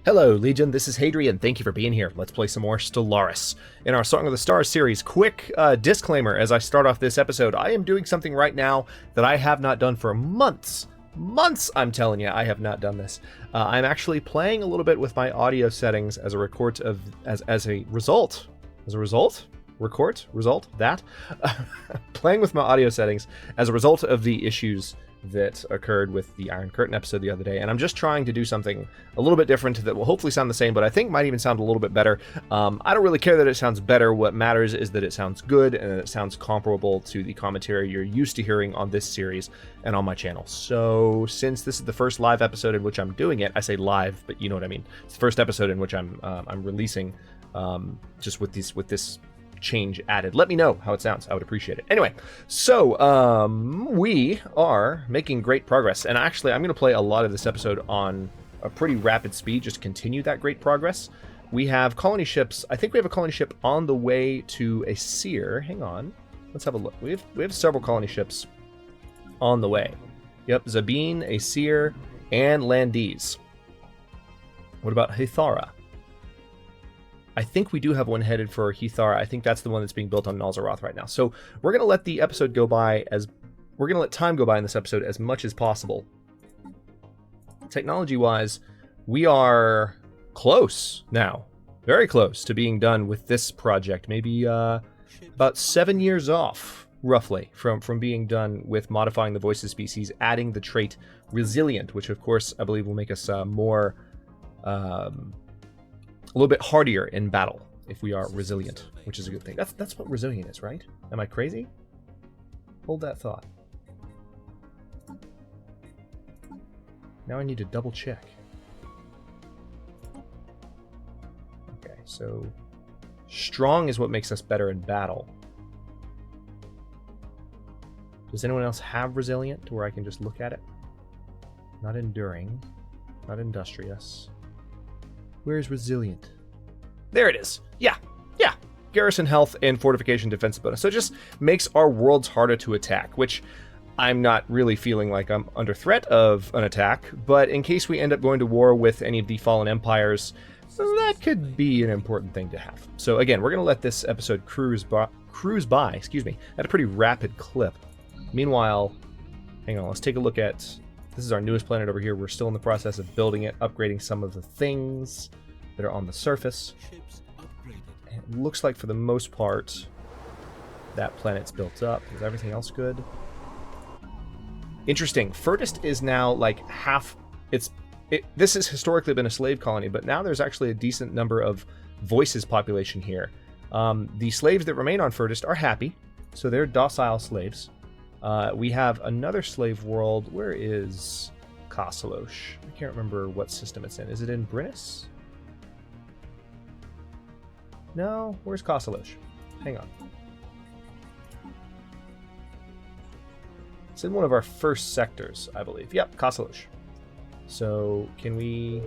Hello, Legion. This is Hadrian. Thank you for being here. Let's play some more Stellaris. In our Song of the Stars series, quick disclaimer as I start off this episode. I am doing something right now that I have not done for months. Months, I'm telling you, I have not done this. I'm actually playing a little bit with my audio settings as a result. Playing with my audio settings as a result of the issues that occurred with the Iron Curtain episode the other day, and I'm just trying to do something a little bit different that will hopefully sound the same, but I think might even sound a little bit better. I don't really care that it sounds better. What matters is that it sounds good and that it sounds comparable to the commentary you're used to hearing on this series and on my channel. So since this is the first live episode in which I'm doing it, I say live, but you know what I mean. It's the first episode in which I'm releasing just with this change added. Let me know how it sounds. I would appreciate it. Anyway, so we are making great progress, and actually I'm going to play a lot of this episode on a pretty rapid speed just to continue that great progress. We have colony ships. I think we have a colony ship on the way to a seer. Hang on, let's have a look. We have several colony ships on the way. Yep, Zabine, a seer, and Landes. What about Hethara? I think we do have one headed for Hethara. I think that's the one that's being built on Nalzaroth right now. So we're going to let the episode go by we're going to let time go by in this episode as much as possible. Technology-wise, we are close now. Very close to being done with this project. Maybe about 7 years off, roughly, from being done with modifying the voices species, adding the trait resilient, which of course I believe will make us more... a little bit hardier in battle if we are resilient, which is a good thing. That's what resilient is, right? Am I crazy? Hold that thought. Now I need to double check. Okay, so strong is what makes us better in battle. Does anyone else have resilient to where I can just look at it? Not enduring, not industrious. Where's resilient? There it is. Yeah. Garrison health and fortification defense bonus. So it just makes our worlds harder to attack, which I'm not really feeling like I'm under threat of an attack, but in case we end up going to war with any of the fallen empires, that could be an important thing to have. So again, we're going to let this episode cruise by, at a pretty rapid clip. Meanwhile, hang on, let's take a look at... This is our newest planet over here. We're still in the process of building it, upgrading some of the things that are on the surface. And it looks like for the most part, that planet's built up. Is everything else good? Interesting. Furthest is now like half... This has historically been a slave colony, but now there's actually a decent number of voices population here. The slaves that remain on Furthest are happy, so they're docile slaves. We have another slave world. Where is Kosolosh? I can't remember what system it's in. Is it in Brynnis? No, where's Kosolosh? Hang on. It's in one of our first sectors, I believe. Yep, Kosolosh. So can we...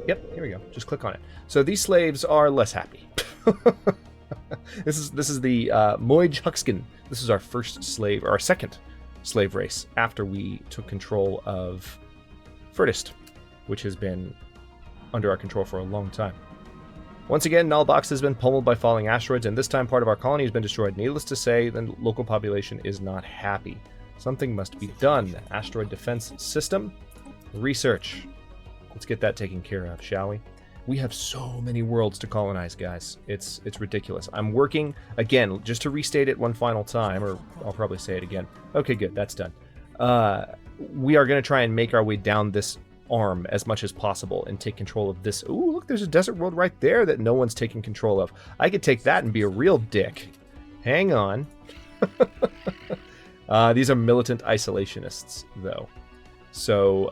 Yep, here we go. Just click on it. So these slaves are less happy. This is the Moij Huxkin. This is our first slave, or our second slave race after we took control of Furthest, which has been under our control for a long time. Once again, Nullbox has been pummeled by falling asteroids, and this time part of our colony has been destroyed. Needless to say, the local population is not happy. Something must be done. Asteroid defense system. Research. Let's get that taken care of, shall we? We have so many worlds to colonize, guys. It's ridiculous. I'm working, again, just to restate it one final time, or I'll probably say it again. Okay, good. That's done. We are going to try and make our way down this arm as much as possible and take control of this. Ooh, look, there's a desert world right there that no one's taking control of. I could take that and be a real dick. Hang on. These are militant isolationists, though. So,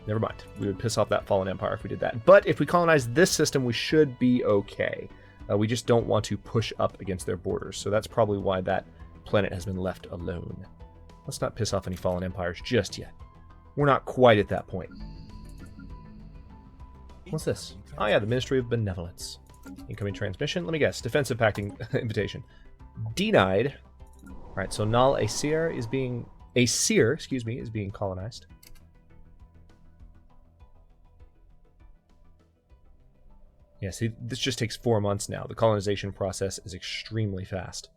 never mind. We would piss off that fallen empire if we did that. But if we colonize this system, we should be okay. We just don't want to push up against their borders. So that's probably why that planet has been left alone. Let's not piss off any fallen empires just yet. We're not quite at that point. What's this? Oh yeah, the Ministry of Benevolence. Incoming transmission. Let me guess. Defensive pacting invitation. Denied. Alright, so Nal Aesir is being... Aesir, excuse me, is being colonized. Yeah, see, this just takes 4 months now. The colonization process is extremely fast.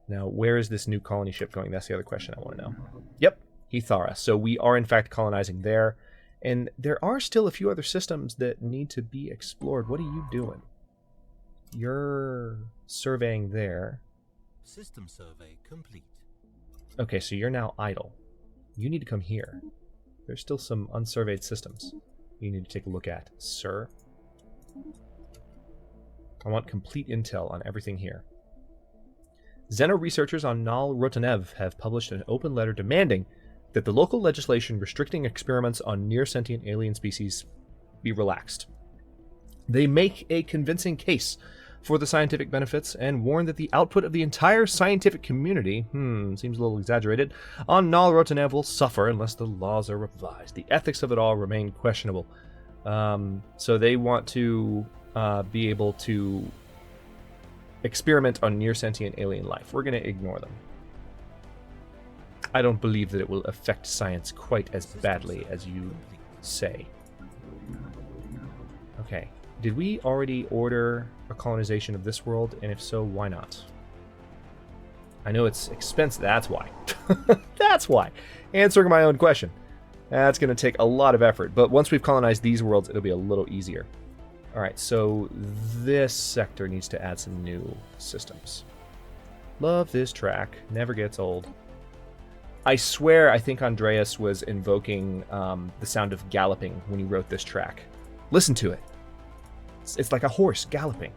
Now, where is this new colony ship going? That's the other question I want to know. Yep, Hethara. So we are, in fact, colonizing there. And there are still a few other systems that need to be explored. What are you doing? You're surveying there. System survey complete. Okay, so you're now idle. You need to come here. There's still some unsurveyed systems you need to take a look at, sir. I want complete intel on everything here. Xeno researchers on Nal Rotanev have published an open letter demanding that the local legislation restricting experiments on near-sentient alien species be relaxed. They make a convincing case for the scientific benefits and warn that the output of the entire scientific community, seems a little exaggerated, on Nal Rotanev will suffer unless the laws are revised. The ethics of it all remain questionable. So they want to be able to experiment on near-sentient alien life. We're going to ignore them. I don't believe that it will affect science quite as badly as you say. Okay. Did we already order a colonization of this world? And if so, why not? I know it's expensive. That's why. That's why. Answering my own question. That's going to take a lot of effort. But once we've colonized these worlds, it'll be a little easier. All right, so this sector needs to add some new systems. Love this track. Never gets old. I swear I think Andreas was invoking the sound of galloping when he wrote this track. Listen to it. It's like a horse galloping.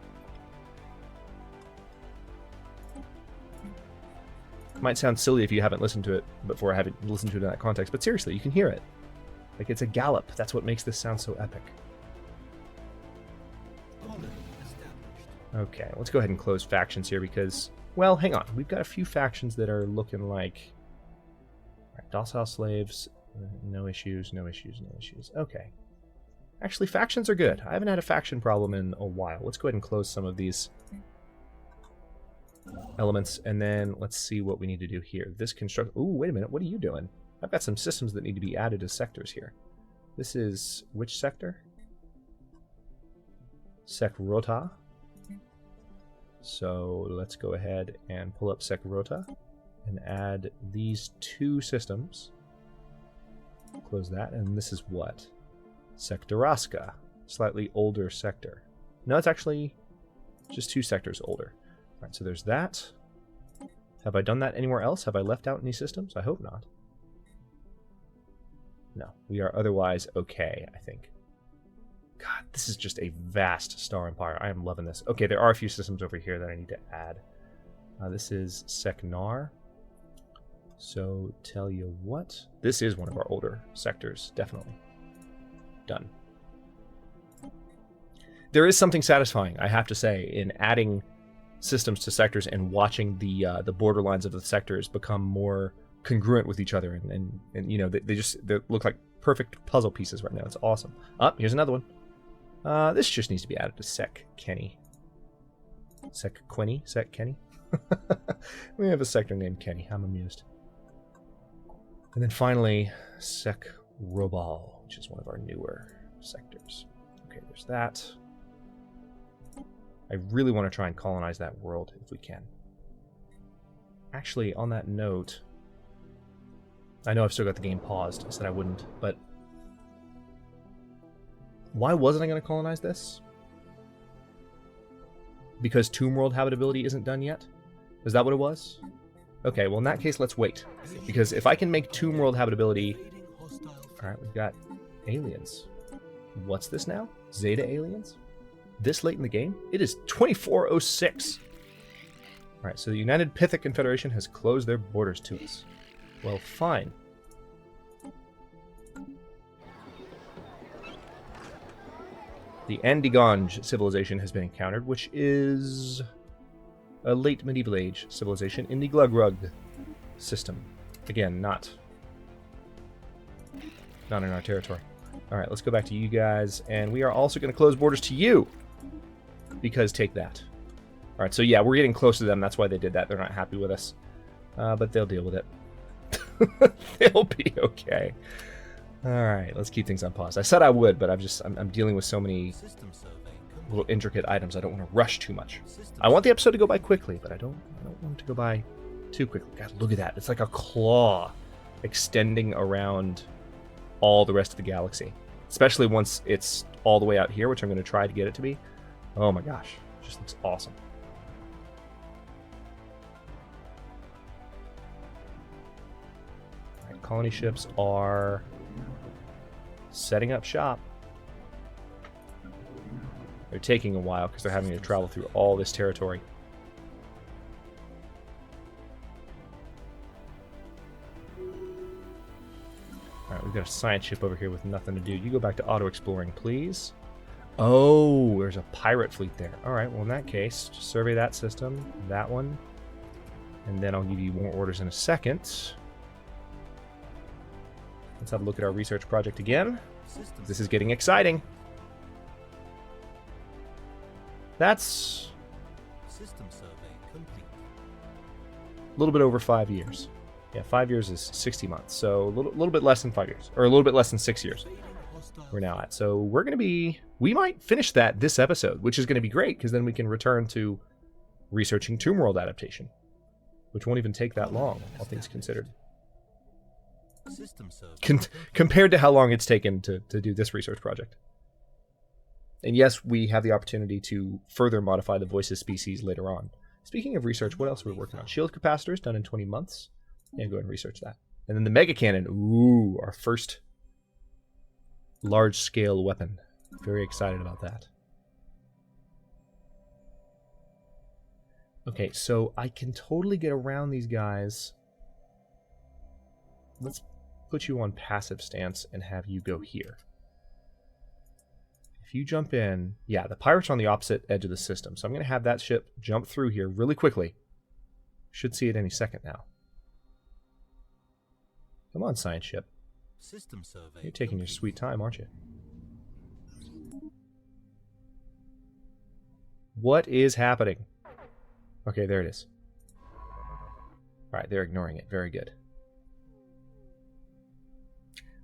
It might sound silly if you haven't listened to it before. I haven't listened to it in that context, but seriously, you can hear it. Like it's a gallop. That's what makes this sound so epic. Okay, let's go ahead and close factions here because, well, hang on. We've got a few factions that are looking like... All right, docile slaves, no issues, no issues, no issues. Okay. Actually, factions are good. I haven't had a faction problem in a while. Let's go ahead and close some of these elements, and then let's see what we need to do here. This construct... Ooh, wait a minute. What are you doing? I've got some systems that need to be added as sectors here. This is which sector? Sekrota. So let's go ahead and pull up Sekrota and add these two systems. Close that, and this is what? Sektoraska. Slightly older sector. No, it's actually just 2 sectors older. Alright, so there's that. Have I done that anywhere else? Have I left out any systems? I hope not. No, we are otherwise okay, I think. God, this is just a vast star empire. I am loving this. Okay, there are a few systems over here that I need to add. This is Seknar. So, tell you what. This is one of our older sectors, definitely. Done. There is something satisfying, I have to say, in adding systems to sectors and watching the borderlines of the sectors become more congruent with each other. And you know, they look like perfect puzzle pieces right now. It's awesome. Here's another one. This just needs to be added to Sek Kenny. Sek Kenny? We have a sector named Kenny. I'm amused. And then finally, Sek Robal, which is one of our newer sectors. Okay, there's that. I really want to try and colonize that world if we can. Actually, on that note, I know I've still got the game paused. I said I wouldn't, but why wasn't I going to colonize this? Because Tomb World habitability isn't done yet? Is that what it was? Okay, well in that case, let's wait. Because if I can make Tomb World habitability... Alright, we've got aliens. What's this now? Zeta aliens? This late in the game? It is 2406! Alright, so the United Pythic Confederation has closed their borders to us. Well, fine. The Andigonge civilization has been encountered, which is a late medieval age civilization in the Glugrug system. Again, not in our territory. Alright, let's go back to you guys, and we are also going to close borders to you! Because take that. Alright, so yeah, we're getting close to them, that's why they did that. They're not happy with us. But they'll deal with it. They'll be okay. Alright, let's keep things on pause. I said I would, but I'm dealing with so many little intricate items. I don't want to rush too much. I want the episode to go by quickly, but I don't want it to go by too quickly. God, look at that. It's like a claw extending around all the rest of the galaxy. Especially once it's all the way out here, which I'm going to try to get it to be. Oh my gosh. It just looks awesome. All right, colony ships are setting up shop. They're taking a while because they're having to travel through all this territory. Alright, we've got a science ship over here with nothing to do. You go back to auto-exploring, please. Oh, there's a pirate fleet there. Alright, well in that case, just survey that system, that one, and then I'll give you more orders in a second. Let's have a look at our research project again. This is getting exciting. That's System survey complete. a little bit over 5 years. Yeah, 5 years is 60 months, so a little bit less than 5 years, or a little bit less than 6 years we're now at. So we're going to be, we might finish that this episode, which is going to be great, because then we can return to researching Tomb World adaptation, which won't even take that long, all things considered. System survey. Compared to how long it's taken to do this research project. And yes, we have the opportunity to further modify the voices species later on. Speaking of research, what else are we working on? Shield capacitors, done in 20 months. Yeah, go ahead and research that. And then the mega cannon. Ooh, our first large-scale weapon. Very excited about that. Okay, so I can totally get around these guys. Let's put you on passive stance and have you go here. If you jump in, yeah, the pirates are on the opposite edge of the system, so I'm going to have that ship jump through here really quickly. Should see it any second now. Come on, science ship. System survey. You're taking your sweet time, aren't you? What is happening? Okay, there it is. Alright, they're ignoring it. Very good.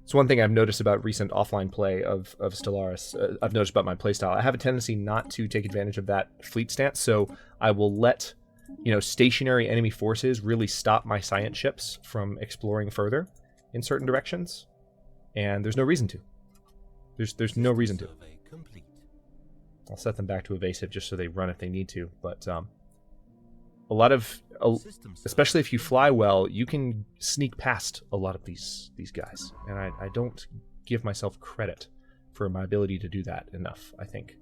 It's one thing I've noticed about recent offline play of Stellaris. I've noticed about my playstyle. I have a tendency not to take advantage of that fleet stance, so I will let, stationary enemy forces really stop my science ships from exploring further in certain directions, and there's no reason to. There's no reason to. I'll set them back to evasive just so they run if they need to, but especially if you fly well, you can sneak past a lot of these guys, and I don't give myself credit for my ability to do that enough, I think.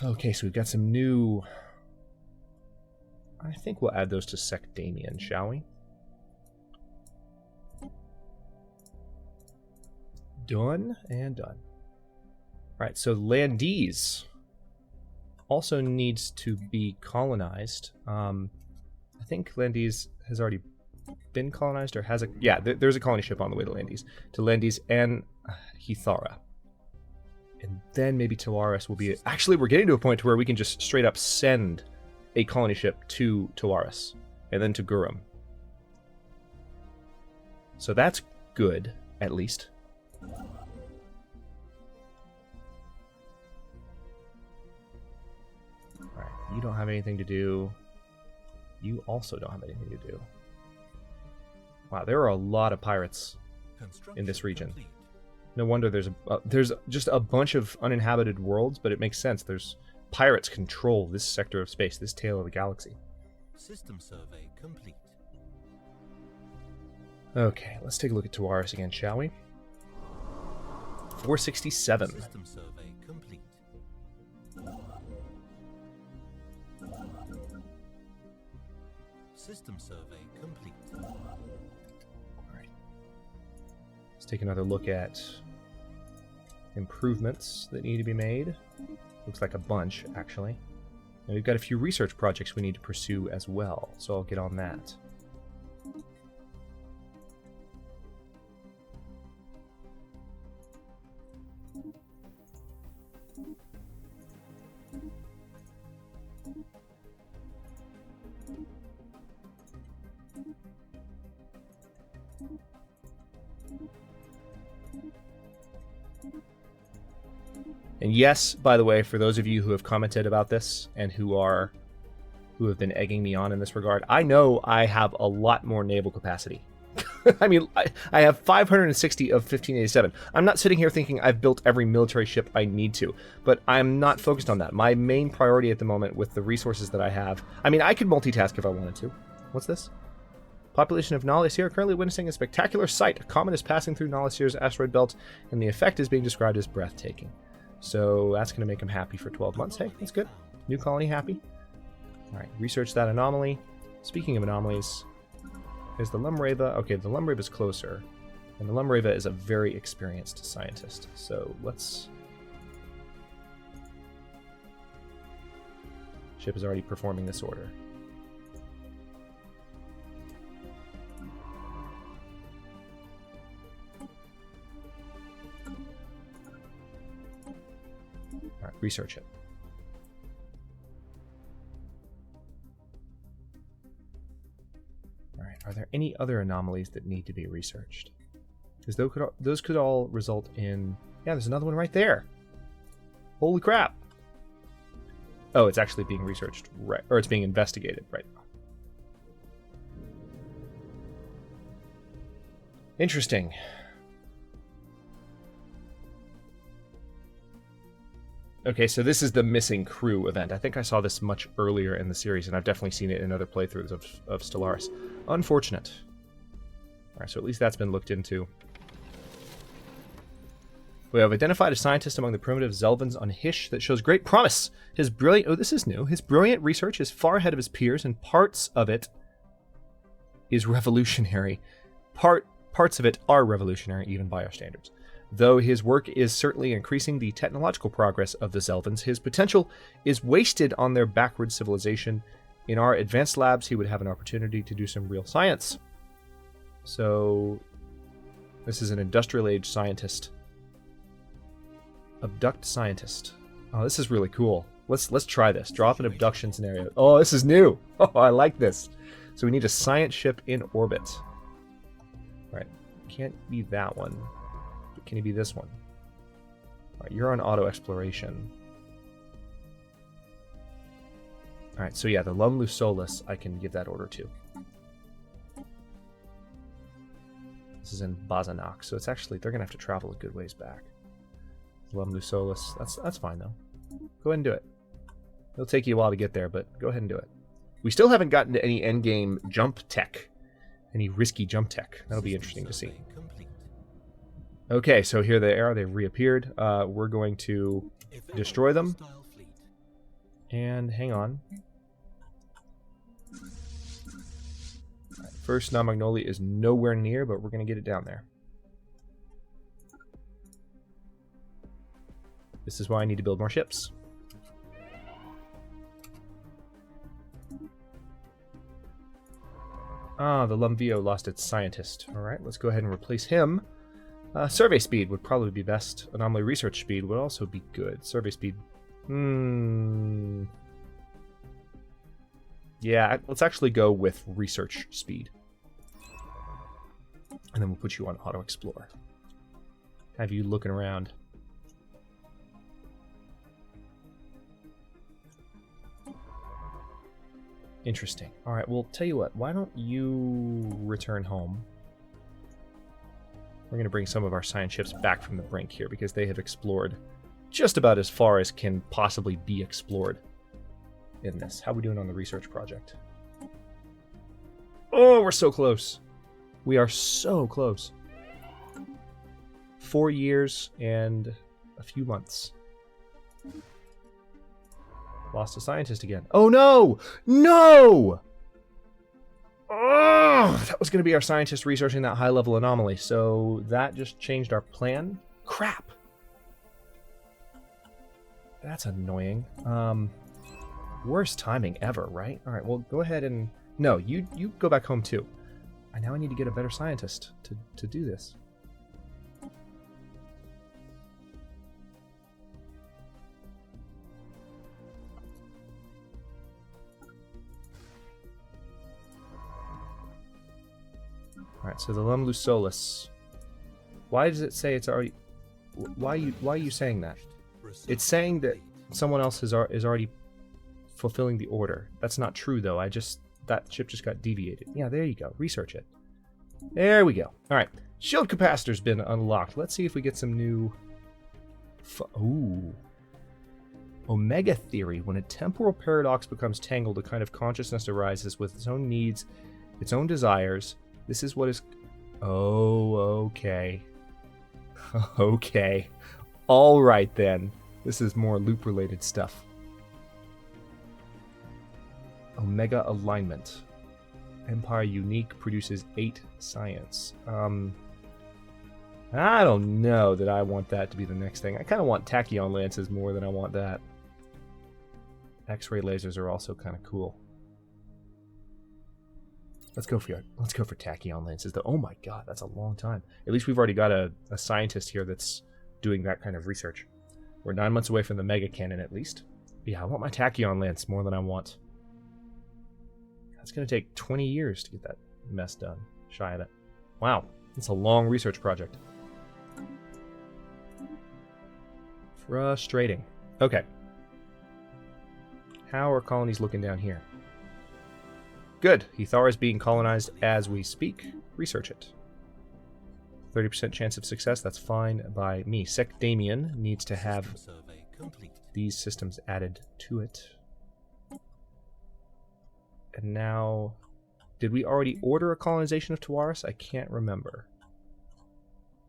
Okay, so we've got some new... I think we'll add those to Secdamian, shall we? Done and done. Alright, so Landese also needs to be colonized. I think Landese has already been colonized, or has a... Yeah, there's a colony ship on the way to Landese and Hithara. And then maybe Stellaris will be... Actually, we're getting to a point where we can just straight up send a colony ship to Stellaris, and then to Gurum. So that's good, at least. Alright, you don't have anything to do. You also don't have anything to do. Wow, there are a lot of pirates in this region. No wonder there's just a bunch of uninhabited worlds, but it makes sense. There's pirates control this sector of space, this tail of the galaxy. System survey complete. Okay, let's take a look at Stellaris again, shall we? 467. System survey complete. System survey complete. Alright. Let's take another look at improvements that need to be made. Looks like a bunch, actually. And we've got a few research projects we need to pursue as well, so I'll get on that. And yes, by the way, for those of you who have commented about this and who have been egging me on in this regard, I know I have a lot more naval capacity. I mean, I have 560 of 1587. I'm not sitting here thinking I've built every military ship I need to, but I'm not focused on that. My main priority at the moment with the resources that I have, I mean, I could multitask if I wanted to. What's this? Population of Nalisier currently witnessing a spectacular sight. A comet is passing through Nalisier's asteroid belt, and the effect is being described as breathtaking. So that's going to make them happy for 12 months. Hey, that's good. New colony happy. All right, research that anomaly. Speaking of anomalies, is the Lumrava. Okay, the Lumrava is closer, and the Lumrava is a very experienced scientist. So let's. Ship is already performing this order. All right, research it. Are there any other anomalies that need to be researched? Because those could all result in... Yeah, there's another one right there. Holy crap. Oh, it's actually being researched, right? Or it's being investigated right now. Interesting. Okay, so this is the missing crew event. I think I saw this much earlier in the series, and I've definitely seen it in other playthroughs of Stellaris. Unfortunate. Alright, so at least that's been looked into. We have identified a scientist among the primitive Zelvans on Hish that shows great promise. His brilliant... Oh, this is new. His brilliant research is far ahead of his peers, and parts of it is revolutionary. Parts of it are revolutionary, even by our standards. Though his work is certainly increasing the technological progress of the Zelvans, his potential is wasted on their backward civilization. In our advanced labs, he would have an opportunity to do some real science. So, this is an industrial age scientist. Abduct scientist. Oh, this is really cool. Let's try this. Drop an abduction scenario. Oh, this is new. Oh, I like this. So we need a science ship in orbit. All right, can't be that one. Can he be this one? Alright, you're on auto exploration. Alright, so yeah, the Lumlu Solus, I can give that order to. This is in Bazanak, so it's actually, they're going to have to travel a good ways back. Lumlu Solus, that's fine though. Go ahead and do it. It'll take you a while to get there, but go ahead and do it. We still haven't gotten to any endgame jump tech. Any risky jump tech. That'll be interesting to see. Okay, so here they are. They've reappeared. We're going to destroy them. And hang on. Right, first, Anomaly is nowhere near, but we're going to get it down there. This is why I need to build more ships. Ah, the Lumvio lost its scientist. Alright, let's go ahead and replace him. Survey speed would probably be best. Anomaly research speed would also be good. Survey speed. Yeah, let's actually go with research speed. And then we'll put you on auto explore. Have you looking around. Interesting. Alright, well, tell you what. Why don't you return home? We're going to bring some of our science ships back from the brink here because they have explored just about as far as can possibly be explored in this. How are we doing on the research project? Oh, we're so close. We are so close. 4 years and a few months. Lost a scientist again. Oh no! No! Oh, that was going to be our scientist researching that high-level anomaly, so that just changed our plan. Crap! That's annoying. Worst timing ever, right? Alright, well, go ahead and... No, you go back home too. Now I need to get a better scientist to do this. Alright, so the Lumlu Solus. Why does it say it's already... Why are you saying that? It's saying that someone else is already fulfilling the order. That's not true, though. That ship just got deviated. Yeah, there you go. Research it. There we go. All right. Shield capacitor's been unlocked. Let's see if we get some new... Ooh. Omega theory. When a temporal paradox becomes tangled, a kind of consciousness arises with its own needs, its own desires. This is what is... Oh, okay. Okay. All right, then. This is more loop-related stuff. Omega alignment. Empire unique produces 8 science. I don't know that I want that to be the next thing. I kind of want tachyon lances more than I want that. X-ray lasers are also kind of cool. Let's go for tachyon lances, though. Oh my god, that's a long time. At least we've already got a scientist here that's doing that kind of research. We're 9 months away from the mega cannon, at least. Yeah, I want my tachyon lance more than I want. It's going to take 20 years to get that mess done. Shy of it. Wow, it's a long research project. Frustrating. Okay. How are colonies looking down here? Good. Hethar is being colonized as we speak. Research it. 30% chance of success. That's fine by me. Sec Damien needs to have these systems added to it. And now, did we already order a colonization of Tawaris? I can't remember.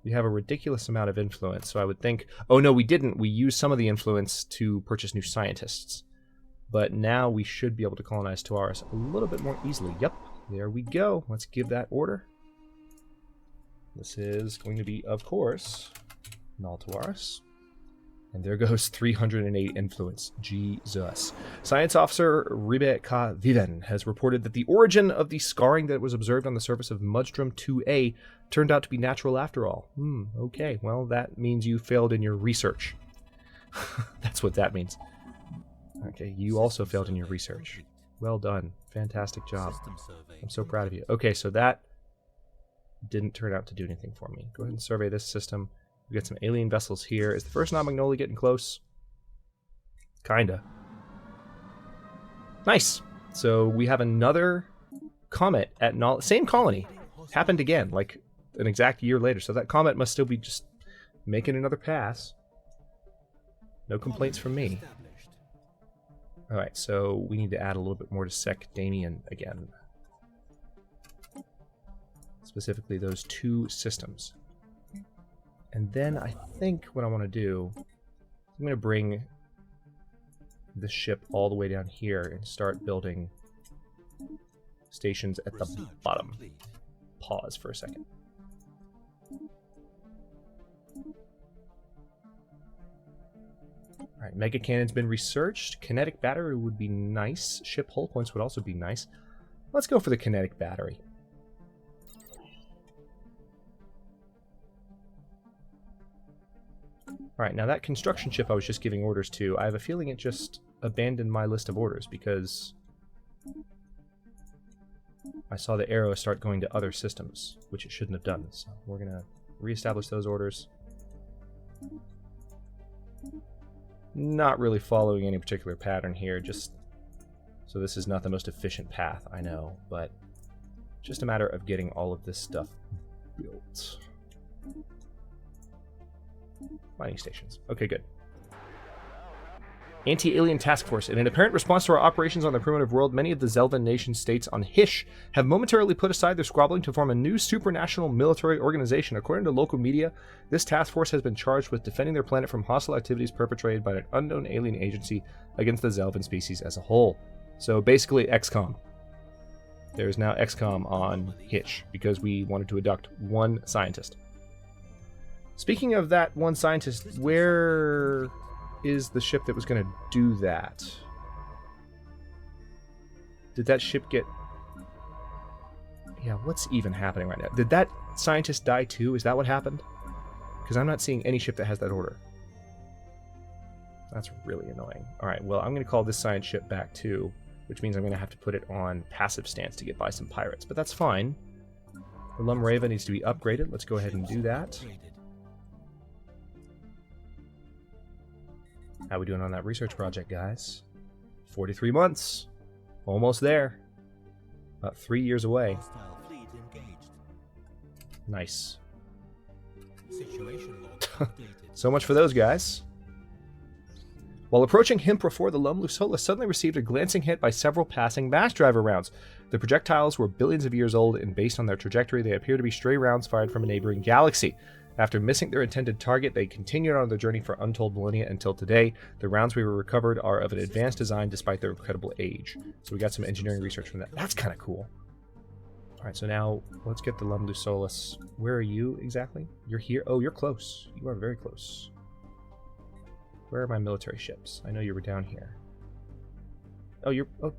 We have a ridiculous amount of influence, so I would think... Oh no, we didn't. We used some of the influence to purchase new scientists. But now we should be able to colonize Tawaris a little bit more easily. Yep, there we go. Let's give that order. This is going to be, of course, Null Tawaris. And there goes 308 influence. Jesus. Science officer Rebecca Viven has reported that the origin of the scarring that was observed on the surface of Mudstrom 2A turned out to be natural after all. Okay, well, that means you failed in your research. That's what that means. Okay, you also failed in your research. Well done. Fantastic job. I'm so proud of you. Okay, so that didn't turn out to do anything for me. Go ahead and survey this system. We got some alien vessels here. Is the first Anomaly getting close? Kinda. Nice. So we have another comet at same colony. Happened again, like an exact year later. So that comet must still be just making another pass. No complaints from me. Alright, so we need to add a little bit more to Sec Damien again. Specifically those 2 systems. And then I think what I want to do, I'm going to bring the ship all the way down here and start building stations at the bottom. Pause for a second. Alright, Mega Cannon's been researched. Kinetic battery would be nice. Ship hull points would also be nice. Let's go for the kinetic battery. Alright, now that construction ship I was just giving orders to, I have a feeling it just abandoned my list of orders because I saw the arrow start going to other systems, which it shouldn't have done. So we're going to reestablish those orders. Not really following any particular pattern here, just so this is not the most efficient path, I know, but just a matter of getting all of this stuff built. Mining stations. Okay, good. Anti-alien task force. In an apparent response to our operations on the primitive world, many of the Zelvan nation states on Hish have momentarily put aside their squabbling to form a new supranational military organization. According to local media, this task force has been charged with defending their planet from hostile activities perpetrated by an unknown alien agency against the Zelvan species as a whole. So basically XCOM. There's now XCOM on Hitch because we wanted to abduct one scientist. Speaking of that one scientist, where is the ship that was going to do that? Did that ship get... Yeah, what's even happening right now? Did that scientist die too? Is that what happened? Because I'm not seeing any ship that has that order. That's really annoying. Alright, well, I'm going to call this science ship back too, which means I'm going to have to put it on passive stance to get by some pirates, but that's fine. The Lumrava needs to be upgraded. Let's go ahead and do that. How we doing on that research project, guys? 43 months. Almost there. About 3 years away. Hostile fleet engaged. Nice. Situation log updated. So much for those guys. While approaching Himpra 4, the Lum Lusola suddenly received a glancing hit by several passing mass driver rounds. The projectiles were billions of years old, and based on their trajectory, they appear to be stray rounds fired from a neighboring galaxy. After missing their intended target, they continued on their journey for untold millennia until today. The rounds we were recovered are of an advanced design despite their incredible age. So we got some engineering research from that. That's kind of cool. Alright, so now let's get the Lum Lusolus. Where are you exactly? You're here? Oh, you're close. You are very close. Where are my military ships? I know you were down here. Oh, oh,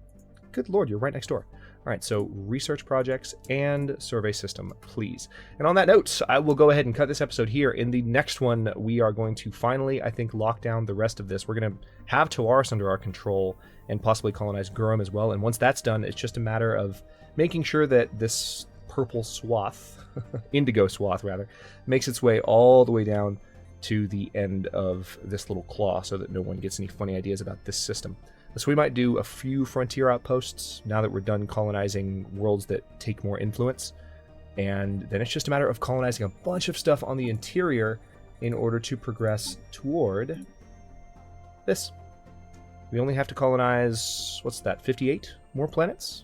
good lord, you're right next door. Alright, so research projects and survey system, please. And on that note, I will go ahead and cut this episode here. In the next one, we are going to finally, I think, lock down the rest of this. We're going to have Tawaris under our control and possibly colonize Gurum as well. And once that's done, it's just a matter of making sure that this purple swath, indigo swath rather, makes its way all the way down to the end of this little claw so that no one gets any funny ideas about this system. So we might do a few frontier outposts now that we're done colonizing worlds that take more influence. And then it's just a matter of colonizing a bunch of stuff on the interior in order to progress toward this. We only have to colonize, what's that, 58 more planets?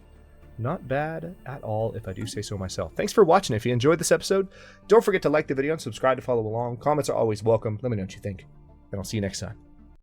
Not bad at all, if I do say so myself. Thanks for watching. If you enjoyed this episode, don't forget to like the video and subscribe to follow along. Comments are always welcome. Let me know what you think. And I'll see you next time.